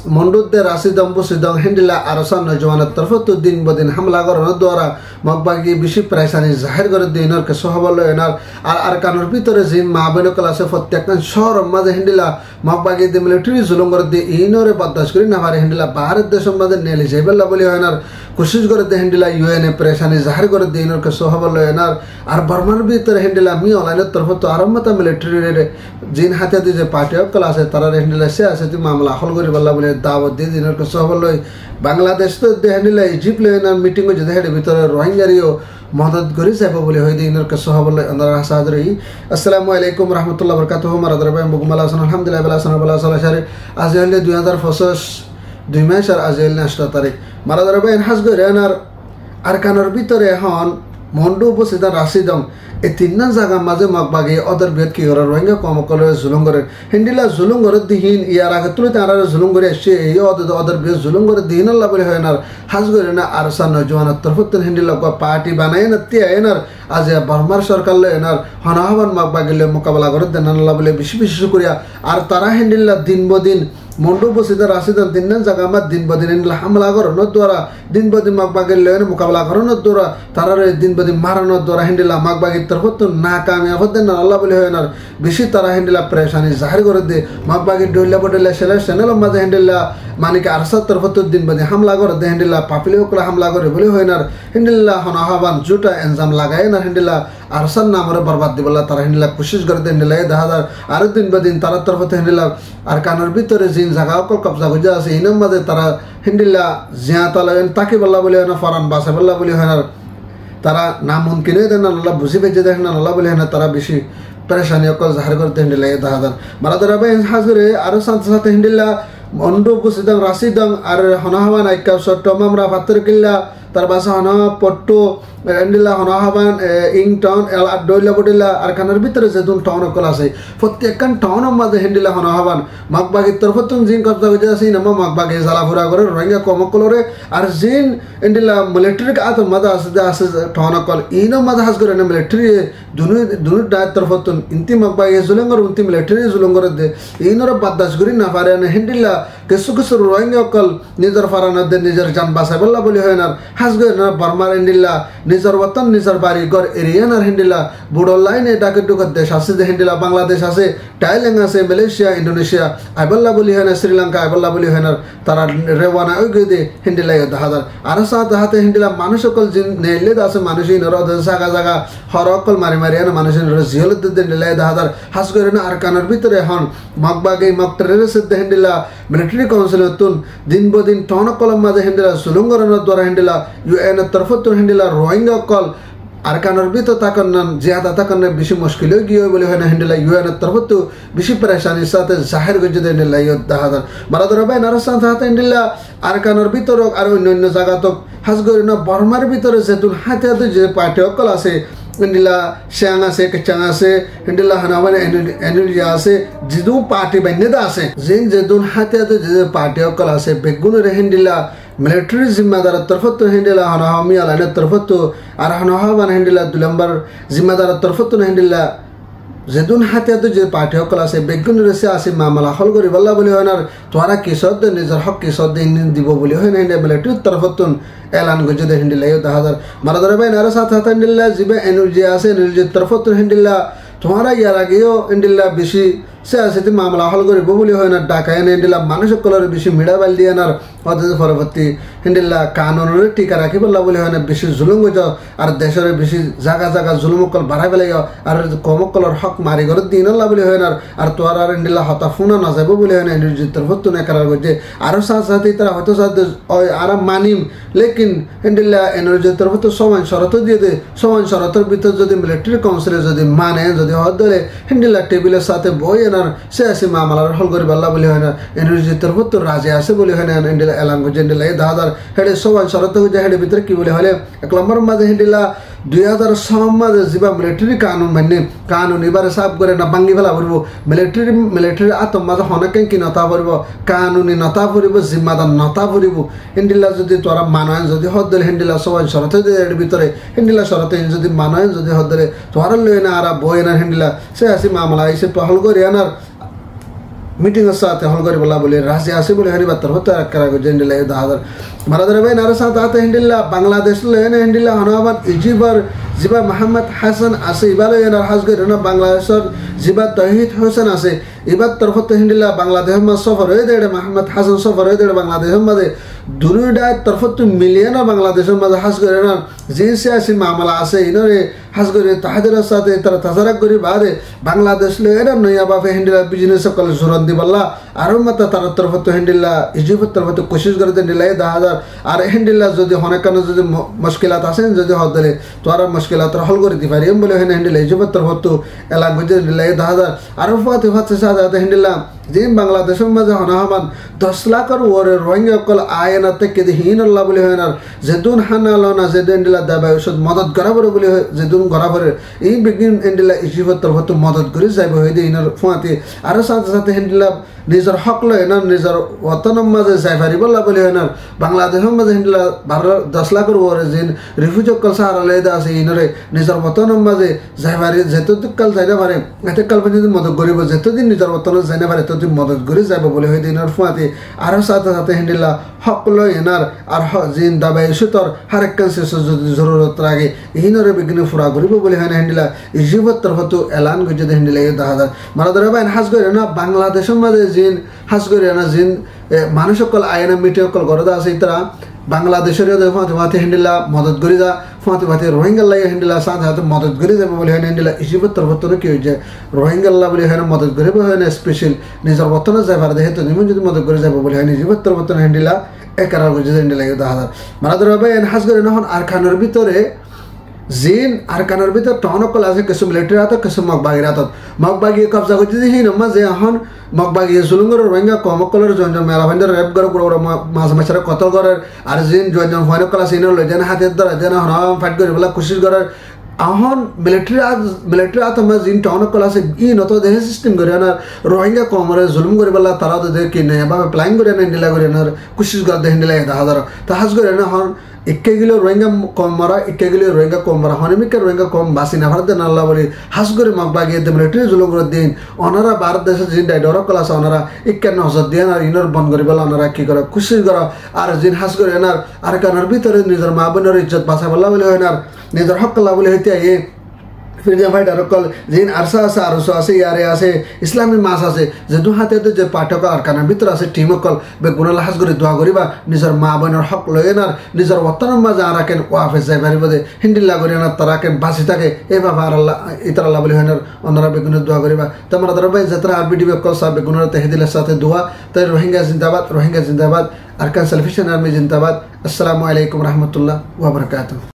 মন্ডুদ্দে রাশিদম বুসিদম হিন্দিলা আরসান নজওয়ানের তরফ তো দিন বদিন হামলা করানোর দ্বারা মগবাগি বেশি প্রায়সানি জাহির করে দিয়ে এনার কে সহবল এনার আর কানোর ভিতরে যে মা বোনকল আছে প্রত্যেকটা শহর মাঝে হিন্দিলা মগবাগি দিয়ে মিলিটারি জুলুম করে দিয়ে ইনরে বরদাস্ত করি না পারে হিন্দিলা বাহারের দেশের মাঝে নেলি যাইবেল্লা বলি হয় এনার কোশিশ করে দিয়ে হিন্দিলা ইউএনএ প্রেশানি জাহির করে দিয়ে এনার কে সহবল এনার আর বর্মার ভিতরে হিন্দিলা মি অনলাইনের তরফ তো আরম্ভতা মিলিটারির জিন হাতে দিয়ে যে পার্টি অকল আছে তারা হিন্দিলা সে আছে তুই মামলা হল করি বললা বলে দাওয়াত দিয়ে দিনের কে সহবল বাংলাদেশ তো হিন্দিলা ইজিপ্ট লইনার মিটিং যে দেখে ভিতরে রোহিঙ্গারিও মদত করি যাব বলে হয় দিনের কে সহবল আন্দার হাসাদরি আসসালামু আলাইকুম রাহমাতুল্লাহি ওয়া বারাকাতুহু মারাদার ভাই মুকমাল হাসান আলহামদুলিল্লাহ বালা সানা বালা সালা শারি আজ হলে 2025 2 মাস আর আজ হলে 8 তারিখ মারাদার ভাই হাস করে আর কানোর ভিতরে এখন মন্ডু উপস্থিত রাশিদম এই তিনটা জায়গা মাঝে মগবাগে ওদের বিয়ত কি করে রোহিঙ্গা কমকলে জুলুম করে হিন্দিলা জুলুম করে দিহীন ইয়ার আগে তুলে তারা জুলুম করে এসছে এই ওদের বিয়ত জুলুম করে দিহীন আল্লাহ বলে হয় না হাজ করে না আর সান নজওয়ানের তরফত হিন্দিলা পার্টি বানায় না তিয়া এনার আজ বর্মার সরকার লো এনার হনাহবান মগবাগিলে মোকাবেলা করে দেন আল্লাহ বলে বেশি বেশি শুক্রিয়া আর তারা হিন্দিলা দিন বদিন মন্ডু বসিত রাশিদান তিন জায়গা আমার দিন বদিন হামলা করানোর দ্বারা দিন বদিন মগবাগের লয়নে মোকাবেলা করানোর দ্বারা তারা দিন বদিন মারানোর দ্বারা হিন্দিলা মগবাগির তরফত না কামিয়াব হতেন না আল্লাহ বলে হয় না বেশি তারা হিন্দিলা প্রেশানি জাহির করে দিয়ে মগবাগির ডইলা বডেলা সেলের চ্যানেলের মাঝে হিন্দিলা মানিকে আরসার তরফত দিন বদিন হামলা করে দে হিন্দিলা পাপিলে ওকলা হামলা করে বলে হয় না হিন্দিল্লা হনাহবান জুটা এনজাম লাগায় না হিন্দিলা আরসার নামরে বরবাদ দিবলা তারা হিন্দিলা কোশিশ করে দেন হিন্দিলা এই 10,000 আরো দিন বদিন তারা তরফত হিন্দিলা আর কানোর ভিতরে জিন জায়গা অকল কবজা গুজা আছে ইনার মাঝে তারা হিন্দিল্লা জিয়া তালাবেন তাকে বললা বলে হয় না ফরান বাসা বললা বলে হয় না তারা না মুমকিন হয়ে দেন না আল্লাহ বুঝি পেয়েছে দেখেন না আল্লাহ বলে হয় না তারা বেশি পরেশানি অকল জাহির করতে হিন্দিল্লা এই 10,000 মারা ধরা ভাই হাজরে আরো সাথে সাথে হিন্দিল্লা মন্ডু বুসিদং রাশিদং আর হনাহবান আইকা সট্টম আমরা ফাতর কিল্লা তার বাসা হনা পট্টু এন্ডিলা হনাহবান ইংটাউন ডইলা বডিলা আর কানের ভিতরে যেতুন টাউন অকল আছে প্রত্যেকখান টাউনের মাঝে হেন্ডিলা হনাহবান মগবাগির তরফতুন জিন কবজা গজা আছে নামা মগবাগে জ্বালাফুরা করে রোহিঙ্গা কমকলরে আর জিন এন্ডিলা মিলিটারি আত মাঝে আছে টাউন অকল ইনো মাঝে হাস করে না মিলিটারি দুনু ডায়ের তরফতুন ইন্তি মগবাগে জুলঙ্গর উন্তি মিলিটারি জুলঙ্গর দে ইনোর বাদাস করি না পারে না হেন্ডিলা কিছু কিছু রোহিঙ্গা অকল নিজের ফারানার দে নিজের জান বাঁচাই বললা বলি হয় না হাস করে না বর্মার এন্ডিলা নিজের ওতন নিজের বাড়ি ঘর এরিয়ানার হিন্দিলা বুড়ো লাইনে ডাকে ডুকার দেশ আছে যে হিন্দিলা বাংলাদেশ আছে থাইল্যান্ড আছে মালয়েশিয়া ইন্দোনেশিয়া আইবল্লা বলি হয় না শ্রীলঙ্কা আইবল্লা বলি হয় না তারা রেওয়ানা ওই গিয়ে দিয়ে হিন্দিলা 10,000 আর সাথে হাতে হিন্দিলা মানুষ সকল নেলে আছে মানুষই নরদ জায়গা জায়গা হর অকল মারি মারি আনা মানুষের জিহলত হিন্দিলা 10,000 হাস করে না আর কানের ভিতরে এখন মগবাগে মগটরের সিদ্ধ হিন্দিলা মিলিটারি কাউন্সিল তুন দিন বদিন টাউন কলম মাঝে হিন্দিলা সুলুঙ্গরনের দ্বারা হিন্দিলা ইউএন এর তরফত হিন্দিলা রোহিঙ্গা কল আর কানোর ভিতর তাকন জিয়াদা তাকন বেশি মুশকিল গিয়ে বলে হয় না হিন্দিলা ইউএন এর তরফত বেশি পরেশানির সাথে জাহির করে যদি হিন্দিলা 10,000 মারা ধরা ভাই নারসান হাতে হিন্দিলা আর কানোর ভিতর আর অন্য জায়গা তো হাস করি না বর্মার ভিতরে যেতুন হাতে হাতে যে পার্টি অকল আছে হিন্দিলা শ্যাং আছে কেচাং আছে হিন্দিলা হানাবান এনুলিয়া আছে যেদু পার্টি বান্যদা আছে জিন যেদুন হাতে হাতে যে পার্টি অকল আছে বেগুনের হিন্দিলা মিলিটারি জিম্মাদারের তরফত হিন্দিলা হনাহমি আলাইনের তরফত আর হনাহবান হিন্দিলা 2 নম্বর জিম্মাদারের তরফত হিন্দিলা যেদুন হাতে হাতে যে পার্টি সকল আছে বেগুনের আছে মামলা হল করি বললা বলি হয় না তোরা কিশোর নিজের হক কিশোর দিব বলি হয় না হিন্দিলা মিলিটারির তরফত এলান গজে দে হিন্দিলা 10,000 মারা ধরে ভাই নারো সাথে হাতে হিন্দিলা জিবে এনুর্জি আছে এনুর্জির তরফত হিন্দিলা তোমারা ইয়ার আগেও হিন্দিলা বেশি সে আছে মামলা হল করিব বলি হয় না ডাকা এনে হিন্দিলা মানুষ সকলের বেশি মিড়া বাল দিয়ে আনার অথচ পরবর্তী হিন্দিলা কানুনের টিকা রাখি বললা বলি হয় না বেশি জুলুম গজ আর দেশের বেশি জায়গা জায়গা জুলুমকল বাড়াই পেলাই আর কমকলর হক মারি ঘর দিন আল্লাহ বলি হয় না আর তোর আর হিন্দিলা হতা ফুনা না যাব বলি হয় না এনার্জির তরফত না করার গজে আরো সাথে সাথে তারা হয়তো সাথে আর মানিম লেকিন হিন্দিলা এনার্জির তরফত সমান শরত দিয়ে দে সমান শরতের ভিতর যদি মিলিটারি কাউন্সিলে যদি মানে যদি হদ ধরে হিন্দিলা টেবিলের সাথে বই এনার সে আছে মামলার হল করি বললা বলি হয় না এনার্জির তরফত রাজে আছে বলি হয় না হিন্দিলা এলান গজে হিন্দিলা 10,000 হেডে সমান শরত গজে হেডে ভিতরে কি বলি হলে 1 নম্বর মাঝে হিন্দিলা 2006 মাঝে যা মিলিটারি কানুন মানে কানুন এবারে সাফ করে না ভাঙ্গি ফেলা পড়ব মিলিটারি আতম মাঝে হনকেন কি নতা পড়ব কানুনি নতা পড়ব জিম্মাদার নতা পড়ব হিন্দিলা যদি তোরা মানয় যদি হদ ধরে হিন্দিলা সবাই শরতে এর ভিতরে হিন্দিলা শরতে যদি মানয় যদি হদ ধরে তোরা লই না আর বই না হিন্দিলা সে আসি মামলা এসে পহল করে আনার মিটিংয়ের সাথে হল করে বলা বলে রাজি আছে বলে হারিবার তরফ করা জেন্ডিলা দাহাদার মারাদার ভাই নারা সাথে আতে হিন্দিল্লা বাংলাদেশ লেনে হিন্দিল্লা হনবাদ ইজিবার জিবা মোহাম্মদ হাসান আছে ইবালে এনার হাজগর না বাংলাদেশের জিবা তহিদ হোসেন আছে এবার তরফ হিন্দিল্লা বাংলাদেশ মা সফর হয়ে দেড়ে মোহাম্মদ হাসান সফর হয়ে দেড়ে বাংলাদেশের মাঝে দুনুডায় তরফ মিলিয়ে না বাংলাদেশের মাঝে হাজগর না যে সিয়াসি মামলা আছে ইনরে হাজগর তাহাদের সাথে তারা তাজারাক করি বাদে বাংলাদেশ লেনে নয়া বাপে হিন্দিল্লা বিজনেস সকল জোরান দিবাল্লা আরো মাতা তার তরফ হিন্দিল্লা ইজিবার তরফ কোশিশ করে হিন্দিল্লা 10,000 আর হিন্দিল্লা যদি অনেকানো যদি মুশকিলাত আছেন যদি হদলে তো আর মুশকিলাত হল করে দিতে পারি বলে হিন্দিল্লা ইজিবার তরফ এলাক বুঝে হিন্দিল্লা 10,000 আরো ফাতে সাথে হিন্দিল্লা জিন বাংলাদেশের মাঝে হনাহমান 10 লাখের ওরে রোহিঙ্গা কল আয়না থেকে হিন আল্লাহ বলে হয় না যেদুন হানালো না যেদিন দিলা দাবাই ওষুধ মদত করাবো বলে যেদুন করাবো এই বিজ্ঞান হিন্দিল্লা ইজিবার তরফ মদত করে যাইব হয়ে দিয়ে ইনার ফুয়াতে আরো সাথে হিন্দিল্লা নিজের হক লয় না নিজের ওতনের মাঝে যাই পারি বললা বলে হয় না বাংলাদেশের মাঝে হিন্দিল্লা 10 লাখের ওরে যেন রিফিউজ কল সাহারা লেদা আছে ইনরে নিজের ওতনের মাঝে যাই পারি যেতদিন কাল যাই না পারে এতে কাল পর্যন্ত মদত করিব যেতদিন নিজের ওতনে যাই না পারে ততদিন মদত করে যাব বলে হয়ে দিনের ফুয়াতে আরো সাথে হিন্দিল্লা হক লয় এনার আর জিন দাবাই সুতর হার এক যদি জরুরত লাগে ইনরে বিঘ্ন ফুরা করিব বলে হয় না হিন্দিল্লা ইজিবত তরফ এলান গজে হিন্দিল্লা 10,000 মারাদার ভাই হাজ করে না বাংলাদেশের মাঝে জিন হাজ করে না জিন মানুষ সকল আয়না মিটি সকল গরদা আছে তারা বাংলাদেশের ফাতে হিন্দিল্লা মদত করি যা ফাতে রোহিঙ্গাল্লা হিন্দিল্লা সাথে মদত করে যাবে বলে হয় না হিন্দিল্লা ইজিবত তরফ কি হয়েছে রোহিঙ্গাল্লা বলে হয় না মদত করিব হয় না স্পেশাল নিজের বর্তনে যাই পারে দেখে তো নিমন যদি মদত করে যাবে বলে হয় না ইজিবত তরফ হিন্দিল্লা 11,000 হিন্দিল্লা 10,000 মারাদার ভাই হাজ করে নহন আর খানের ভিতরে জিন আর কানের ভিতর টনকল আছে কিছু মিলিটারি হাতত কিছু মগবাগির হাতত মগবাগিয়ে কবজা করতে দিহি নমা যে এখন মগবাগিয়ে জুলুঙ্গর রোহিঙ্গা কমকলের জঞ্জন মেলা ভাইন্ডার রেপ করে পুরো মাঝে মাঝে কতল করার আর জিন জঞ্জন ভয়নকল আছে ইনর লই যেন হাতের দ্বারা যেন হন ফাইট করে বলা কোশিশ করার এখন মিলিটারি আতমা জিন টনকল আছে ই নত দেহে সিস্টেম করে না রোহিঙ্গা কমরে জুলুম করে বলা তারা তো দেখি নেই বা প্ল্যান করে না ডিলা করে না কোশিশ করে দেখেন দিলা 10,000 তাহাজ করে না হন 1 কিলো রোহিঙ্গা কম মারা 1 কিলো রোহিঙ্গা কম মারা হনিমিকের রোহিঙ্গা কম বাসি না ভারত দেন আল্লাহ বলি হাস করে মগবাগিয়ে দেন মিলিটারি জুলুম করে দিন ওনারা ভারত দেশের জিন ডরকল আছে ওনারা 51,000 দিয়ে আর ইনর বন্ধ করে বলা ওনারা কি করে খুশি করা আর জিন হাস করে এনার আর কানার ভিতরে নিজের মা বোনের ইজ্জত বাঁচা বলা বলে হয় না নিজের হক আল্লাহ বলে হইতে ফিরজা ভাই ডারকল জিন আরসা আছে আরসো আছে ইয়ারে আছে ইসলামী মাস আছে যে দু হাতে যে পাঠক আর কানার ভিতরে আছে টিমকল বেগুনাল হাজ করে দোয়া করিবা নিজের মা বোনের হক লয়ে না নিজের ওতনের মাঝে আর কেন ওয়াফেস যাই পারিব দে হিন্দিল্লা করি না তারা কেন বাঁচি থাকে এ বাবা আর আল্লাহ ইতার আল্লাহ বলে হয় না ওনারা বেগুনের দোয়া করিবা তোমরা দাদা ভাই যাত্রা আর ভিডিও কল সব বেগুনের তেহদিলের সাথে দোয়া তাই রোহিঙ্গা জিন্দাবাদ আরকান সেলফিশন আর্মি জিন্দাবাদ আসসালামু আলাইকুম রহমতুল্লাহ ওয়া বারাকাতুহু।